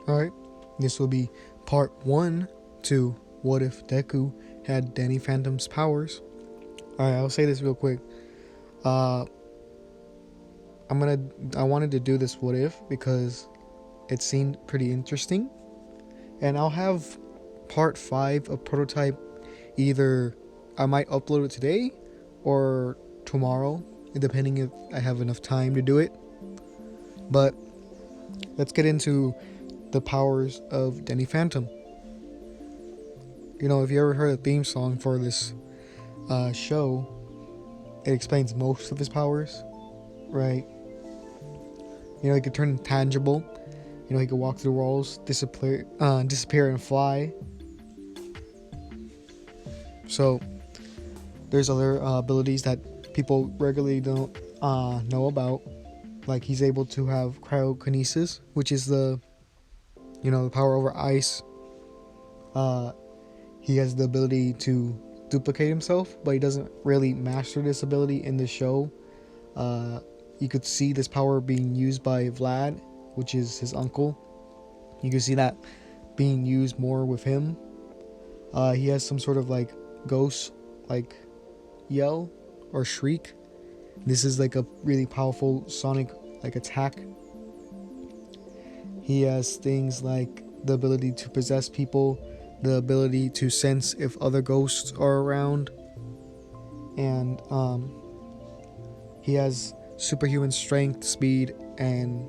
Alright, this will be part 1 to what if Deku had Danny Phantom's powers. Alright, I'll say this real quick. I wanted to do this what if because it seemed pretty interesting. And I'll have part 5 of prototype, either I might upload it today or tomorrow, depending if I have enough time to do it. But let's get into the powers of Danny Phantom. You know, if you ever heard a theme song for this show, it explains most of his powers, right? You know, he could turn intangible. You know, he could walk through walls, disappear and fly. So there's other abilities that people regularly don't know about. Like, he's able to have cryokinesis, which is the power over ice. He has the ability to duplicate himself, but he doesn't really master this ability in the show. You could see this power being used by Vlad, which is his uncle. You can see that being used more with him. He has some sort of like ghost like yell or shriek. This is like a really powerful sonic like attack. He has things like the ability to possess people, the ability to sense if other ghosts are around, and he has superhuman strength, speed, and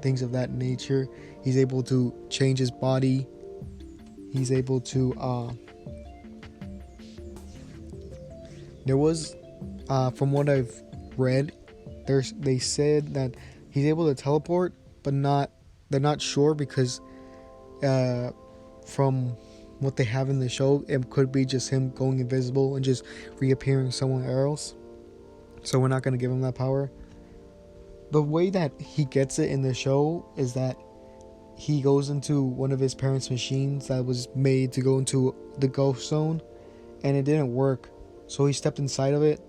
things of that nature. He's able to change his body. He's able to there was from what I've read, they said that he's able to teleport, but they're not sure because from what they have in the show, it could be just him going invisible and just reappearing somewhere else. So we're not going to give him that power. The way that he gets it in the show is that he goes into one of his parents' machines that was made to go into the ghost zone, and it didn't work. So he stepped inside of it,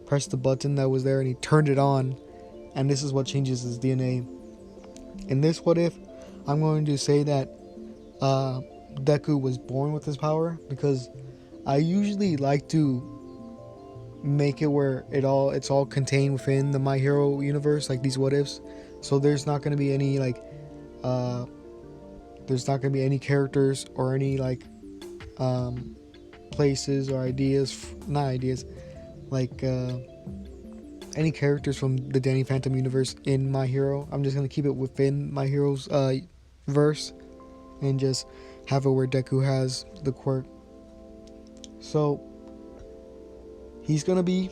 pressed the button that was there, and he turned it on, and this is what changes his DNA. In this what if, I'm going to say that Deku was born with this power, because I usually like to make it where it's all contained within the My Hero universe, like these what ifs. So there's not going to be any like there's not going to be any characters or any like places or any characters from the Danny Phantom universe in My Hero. I'm just going to keep it within My Hero's verse and just have it where Deku has the quirk. So he's gonna be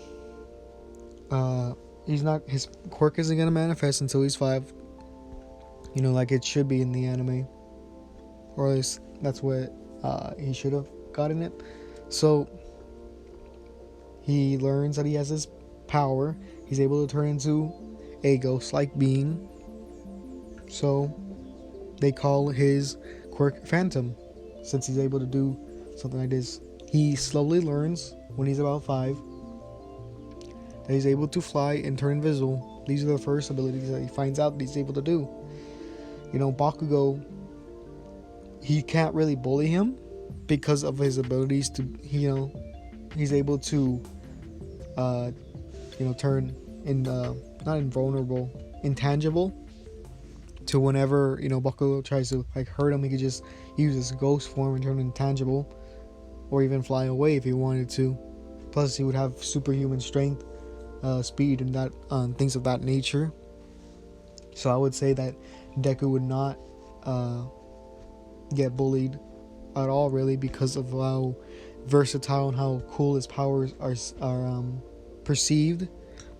his quirk isn't gonna manifest until he's 5, like it should be in the anime, or at least that's what he should have gotten it. So he learns that he has this power. He's able to turn into a ghost-like being, so they call his quirk Phantom, since he's able to do something like this. He slowly learns when he's about 5 that he's able to fly and turn invisible. These are the first abilities that he finds out that he's able to do. Bakugo, he can't really bully him because of his abilities to, he's able to, turn in, not invulnerable, intangible, to whenever, Bakugo tries to like hurt him, he could just use his ghost form and turn intangible, or even fly away if he wanted to. Plus, he would have superhuman strength, speed, and that things of that nature. So I would say that Deku would not get bullied at all, really, because of how versatile and how cool his powers are perceived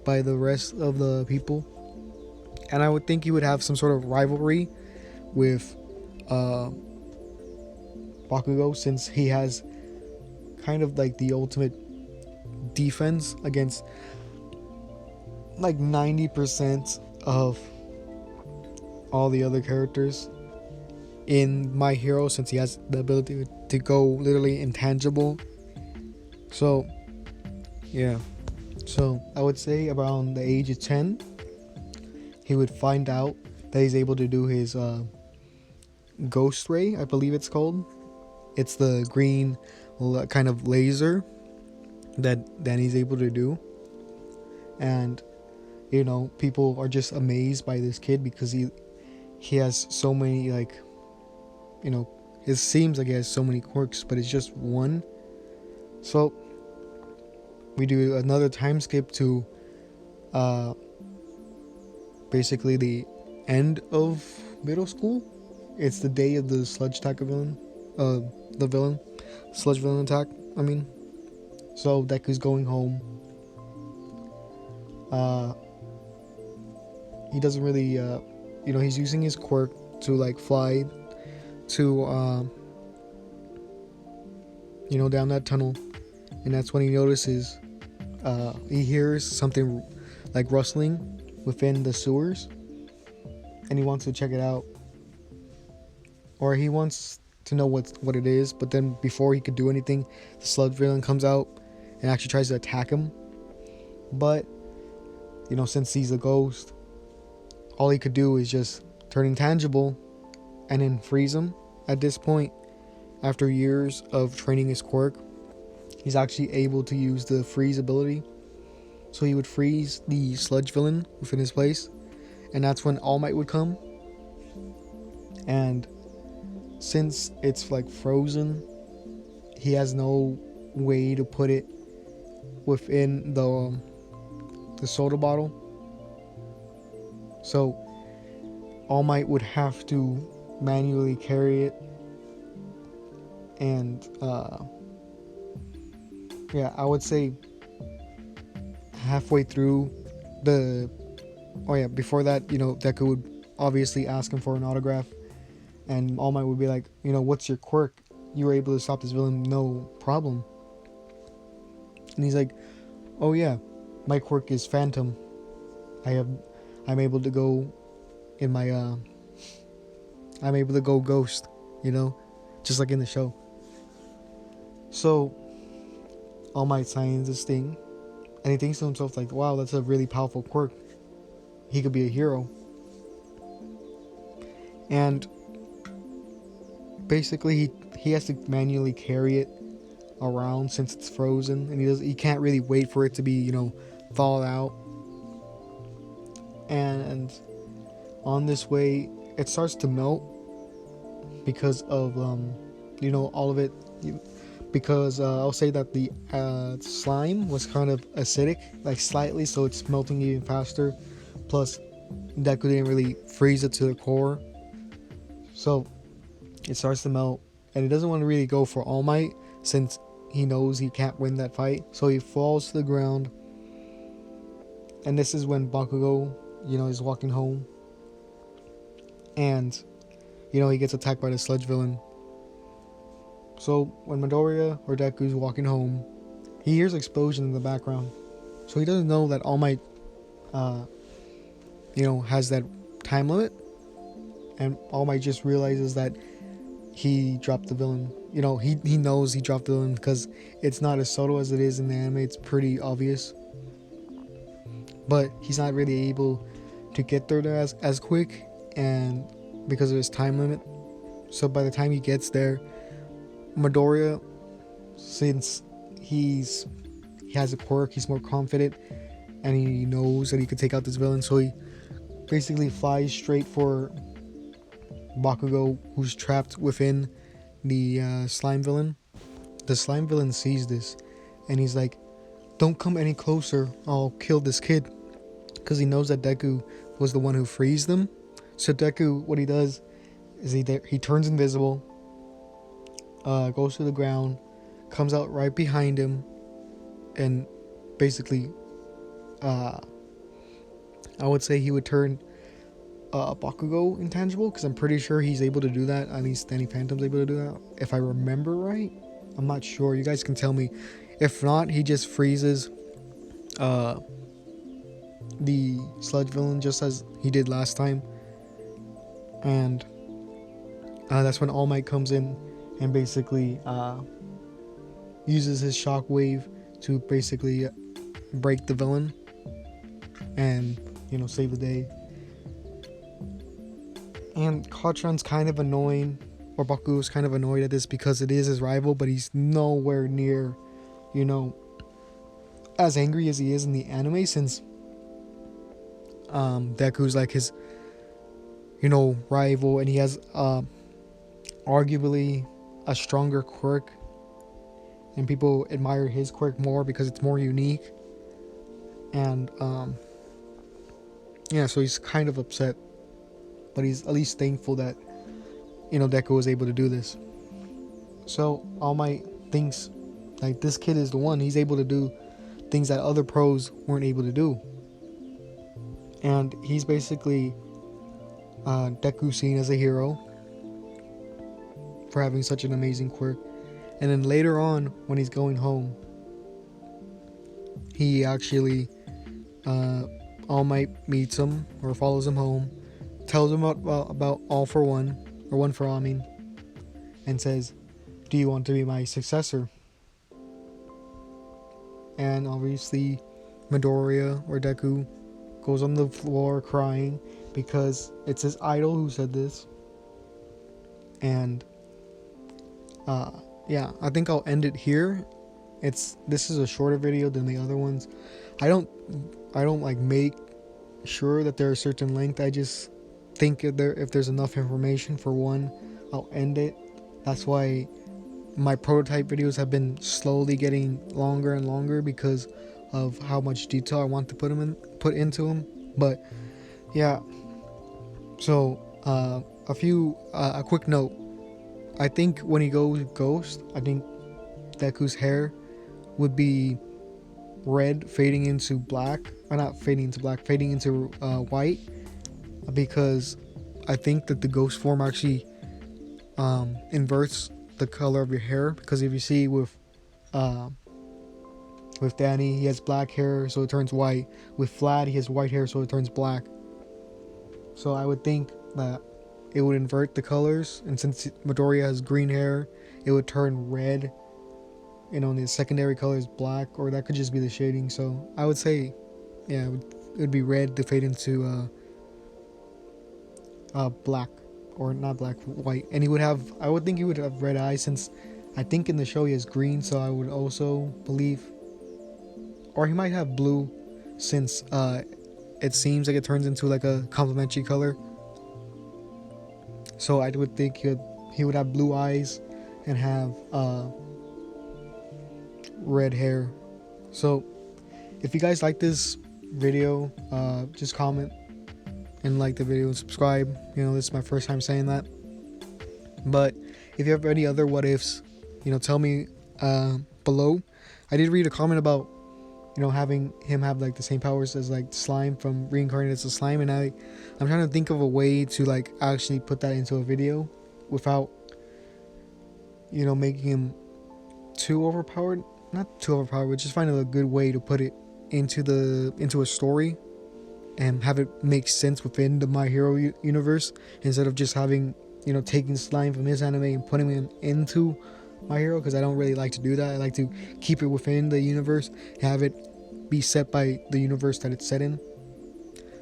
by the rest of the people. And I would think he would have some sort of rivalry with Bakugo, since he has kind of like the ultimate defense against like 90% of all the other characters in My Hero, since he has the ability to go literally intangible. So yeah, so I would say around the age of 10 he would find out that he's able to do his ghost ray, I believe it's called. It's the green kind of laser that Danny's able to do. And people are just amazed by this kid because he has so many, like, it seems like he has so many quirks, but it's just one. So we do another time skip to basically the end of middle school. It's the day of the sludge attack villain. Sludge villain attack, I mean. So Deku's going home. He doesn't really, he's using his quirk to, like, fly to, down that tunnel. And that's when he notices, he hears something, like, rustling within the sewers. And he wants to check it out. Or he wants to know what it is. But then before he could do anything, the sludge villain comes out and actually tries to attack him. But, since he's a ghost, all he could do is just turn intangible and then freeze him. At this point, after years of training his quirk, he's actually able to use the freeze ability. So he would freeze the sludge villain within his place, and that's when All Might would come. And since it's, like, frozen, he has no way to put it within the soda bottle. So All Might would have to manually carry it. And I would say halfway through before that, Deku would obviously ask him for an autograph, and All Might would be like, what's your quirk? You were able to stop this villain, no problem. And he's like, oh yeah, my quirk is Phantom. I'm able to go in my I'm able to go ghost, just like in the show. So All Might signs this thing, and he thinks to himself, like, wow, that's a really powerful quirk. He could be a hero. And basically he has to manually carry it around since it's frozen, and he can't really wait for it to be, thaw out. And on this way, it starts to melt because of all of it. Because I'll say that the slime was kind of acidic, like slightly, so it's melting even faster. Plus, Deku didn't really freeze it to the core, so it starts to melt, and he doesn't want to really go for All Might since he knows he can't win that fight. So he falls to the ground, and this is when Bakugo, is walking home, and he gets attacked by the sludge villain. So when Midoriya or Deku's walking home, he hears explosion in the background. So he doesn't know that All Might, has that time limit. And All Might just realizes that he dropped the villain. He knows he dropped the villain because it's not as subtle as it is in the anime. It's pretty obvious. But he's not really able to get there as quick, and because of his time limit. So by the time he gets there, Midoriya, since he has a quirk, he's more confident, and he knows that he could take out this villain, so he basically flies straight for Bakugo, who's trapped within the slime villain. The slime villain sees this, and he's like, don't come any closer, I'll kill this kid, because he knows that Deku was the one who frees them. So Deku, what he does is he turns invisible, goes to the ground, comes out right behind him, and basically, I would say he would turn Bakugo intangible, because I'm pretty sure he's able to do that. At least Danny Phantom's able to do that, if I remember right. I'm not sure. You guys can tell me. If not, he just freezes the sludge villain just as he did last time, and that's when All Might comes in and basically uses his shockwave to basically break the villain and save the day. And Kachan's kind of annoying, or Baku's kind of annoyed at this because it is his rival, but he's nowhere near, you know, as angry as he is in the anime, since Deku's like his, you know, rival, and he has arguably a stronger quirk, and people admire his quirk more because it's more unique. And yeah, so he's kind of upset, but he's at least thankful that, you know, Deku was able to do this. So All Might thinks like this kid is the one. He's able to do things that other pros weren't able to do, and he's basically Deku seen as a hero for having such an amazing quirk. And then later on, when he's going home, he actually All Might meets him or follows him home, tells him about All for One, or One for All, I mean, and says, "Do you want to be my successor?" And obviously, Midoriya, or Deku, goes on the floor crying because it's his idol who said this. And yeah, I think I'll end it here. This is a shorter video than the other ones. I don't like make sure that they're a certain length. I just think if there's enough information for one, I'll end it. That's why my prototype videos have been slowly getting longer and longer, because of how much detail I want to put into them. But yeah, so a quick note. I think when he goes ghost, I think Deku's hair would be red fading into black, or not fading into black, fading into white, because I think that the ghost form actually inverts the color of your hair. Because if you see with Danny, he has black hair, so it turns white. With Vlad, he has white hair, so it turns black. So I would think that it would invert the colors, and since Midoriya has green hair, it would turn red. You know, and the secondary color is black, or that could just be the shading. So I would say, yeah, it would be red to fade into black, or not black, white. And I would think he would have red eyes, since I think in the show he has green. So I would also believe, or he might have blue, since it seems like it turns into like a complementary color. So I would think he would have blue eyes and have red hair. So if you guys like this video, just comment and like the video and subscribe. You know, this is my first time saying that. But if you have any other what ifs, you know, tell me below. I did read a comment about, you know, having him have like the same powers as like slime, from reincarnated as a slime, and I'm trying to think of a way to like actually put that into a video without, you know, making him too overpowered. Not too overpowered, but just finding a good way to put it into a story and have it make sense within the My Hero universe, instead of just having, you know, taking slime from his anime and putting him into My Hero, because I don't really like to do that. I like to keep it within the universe, have it be set by the universe that it's set in.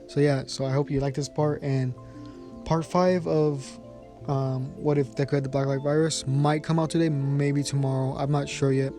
So yeah, so I hope you like this part, and part 5 of what if Deku had the Black Light Virus might come out today, maybe tomorrow. I'm not sure yet.